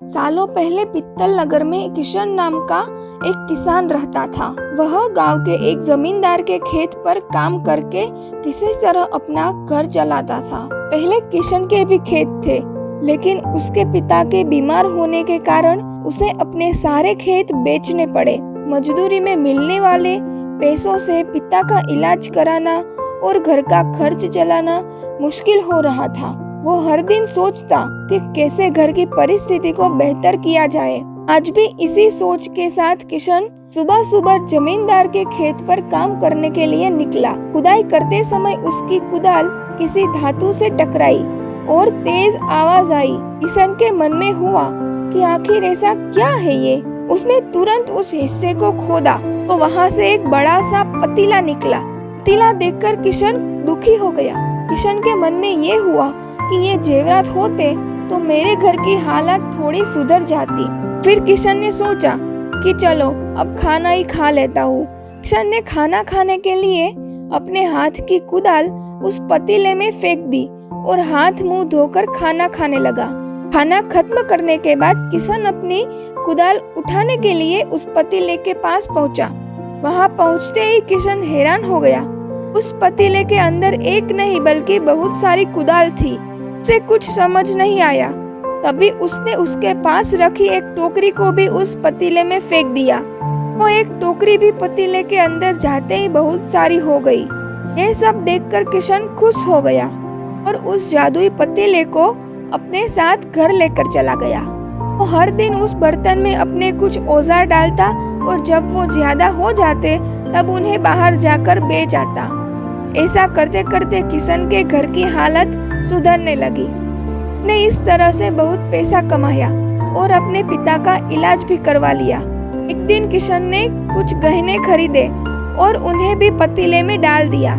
सालों पहले पित्तल नगर में किशन नाम का एक किसान रहता था। वह गांव के एक जमींदार के खेत पर काम करके किसी तरह अपना घर चलाता था। पहले किशन के भी खेत थे, लेकिन उसके पिता के बीमार होने के कारण उसे अपने सारे खेत बेचने पड़े। मजदूरी में मिलने वाले पैसों से पिता का इलाज कराना और घर का खर्च चलाना मुश्किल हो रहा था। वो हर दिन सोचता कि कैसे घर की परिस्थिति को बेहतर किया जाए। आज भी इसी सोच के साथ किशन सुबह सुबह जमींदार के खेत पर काम करने के लिए निकला। खुदाई करते समय उसकी कुदाल किसी धातु से टकराई और तेज आवाज आई। किशन के मन में हुआ कि आखिर ऐसा क्या है ये। उसने तुरंत उस हिस्से को खोदा तो वहाँ से एक बड़ा सा पतीला निकला। पतीला देखकर किशन दुखी हो गया। किशन के मन में ये हुआ कि ये जेवरात होते तो मेरे घर की हालत थोड़ी सुधर जाती। फिर किशन ने सोचा कि चलो अब खाना ही खा लेता हूँ। किशन ने खाना खाने के लिए अपने हाथ की कुदाल उस पतीले में फेंक दी और हाथ मुंह धोकर खाना खाने लगा। खाना खत्म करने के बाद किशन अपनी कुदाल उठाने के लिए उस पतीले के पास पहुंचा। वहां पहुंचते ही किशन हैरान हो गया। उस पतीले के अंदर एक नहीं बल्कि बहुत सारी कुदाल थी। उसे कुछ समझ नहीं आया। तभी उसने उसके पास रखी एक टोकरी को भी उस पतीले में फेंक दिया। वो एक टोकरी भी पतीले के अंदर जाते ही बहुत सारी हो गई। ये सब देखकर किशन खुश हो गया और उस जादुई पतीले को अपने साथ घर लेकर चला गया। वो हर दिन उस बर्तन में अपने कुछ औजार डालता और जब वो ज्यादा हो जाते तब उन्हें बाहर जाकर बेच आता। ऐसा करते करते किशन के घर की हालत सुधरने लगी। ने इस तरह से बहुत पैसा कमाया और अपने पिता का इलाज भी करवा लिया। एक दिन किशन ने कुछ गहने खरीदे और उन्हें भी पतीले में डाल दिया।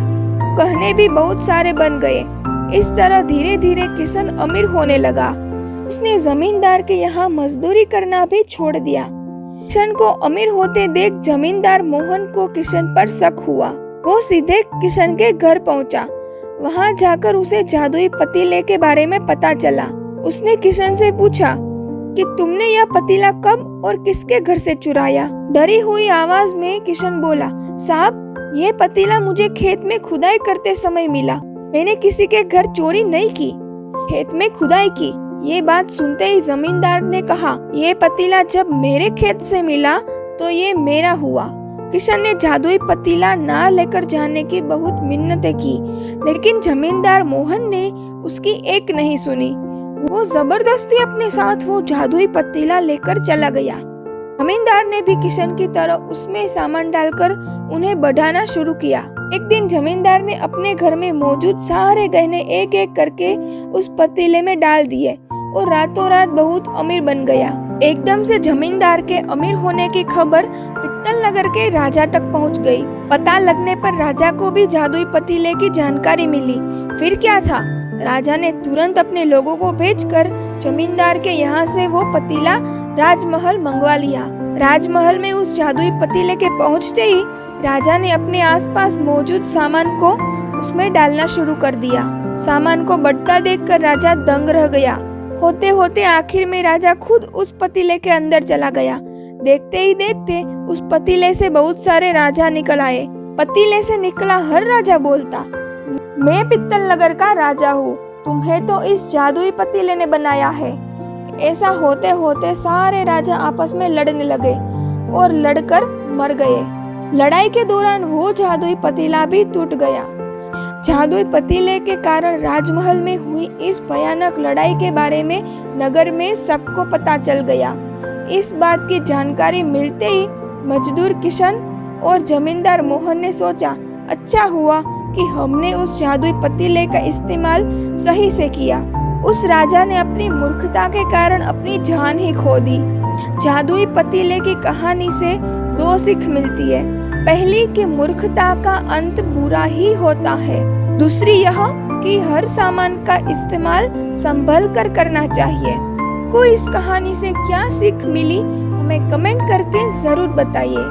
गहने भी बहुत सारे बन गए। इस तरह धीरे धीरे किशन अमीर होने लगा। उसने जमींदार के यहाँ मजदूरी करना भी छोड़ दिया। किशन को अमीर होते देख जमींदार मोहन को किशन पर शक हुआ। वो सीधे किशन के घर पहुँचा। वहाँ जाकर उसे जादुई पतीले के बारे में पता चला। उसने किशन से पूछा कि तुमने यह पतीला कब और किसके घर से चुराया। डरी हुई आवाज में किशन बोला, साहब ये पतीला मुझे खेत में खुदाई करते समय मिला। मैंने किसी के घर चोरी नहीं की, खेत में खुदाई की। ये बात सुनते ही जमींदार ने कहा, ये पतीला जब मेरे खेत से मिला तो ये मेरा हुआ। किशन ने जादुई पतीला ना लेकर जाने की बहुत मिन्नतें की, लेकिन जमींदार मोहन ने उसकी एक नहीं सुनी। वो जबरदस्ती अपने साथ वो जादुई पतीला लेकर चला गया। जमींदार ने भी किशन की तरह उसमें सामान डालकर उन्हें बढ़ाना शुरू किया। एक दिन जमींदार ने अपने घर में मौजूद सारे गहने एक एक करके उस पतीले में डाल दिए और रातों रात बहुत अमीर बन गया। एकदम से जमींदार के अमीर होने की खबर पित्तल नगर के राजा तक पहुंच गई। पता लगने पर राजा को भी जादुई पतीले की जानकारी मिली। फिर क्या था, राजा ने तुरंत अपने लोगों को भेजकर जमींदार के यहाँ से वो पतीला राजमहल मंगवा लिया। राजमहल में उस जादुई पतीले के पहुँचते ही राजा ने अपने आसपास मौजूद सामान को उसमें डालना शुरू कर दिया। सामान को बढ़ता देखकर राजा दंग रह गया। होते होते आखिर में राजा खुद उस पतीले के अंदर चला गया। देखते ही देखते उस पतीले से बहुत सारे राजा निकल आए। पतीले से निकला हर राजा बोलता, मैं पित्तल नगर का राजा हूँ, तुम्हें तो इस जादुई पतीले ने बनाया है। ऐसा होते होते सारे राजा आपस में लड़ने लगे और लड़कर मर गए। लड़ाई के दौरान वो जादुई पतीला भी टूट गया। जादुई पतीले के कारण राजमहल में हुई इस भयानक लड़ाई के बारे में नगर में सबको पता चल गया। इस बात की जानकारी मिलते ही मजदूर किशन और जमींदार मोहन ने सोचा, अच्छा हुआ कि हमने उस जादुई पतीले का इस्तेमाल सही से किया। उस राजा ने अपनी मूर्खता के कारण अपनी जान ही खो दी। जादुई पतीले की कहानी से दो सीख मिलती है। पहली कि मूर्खता का अंत बुरा ही होता है। दूसरी यह कि हर सामान का इस्तेमाल संभल कर करना चाहिए। को इस कहानी से क्या सीख मिली हमें कमेंट करके जरूर बताइए।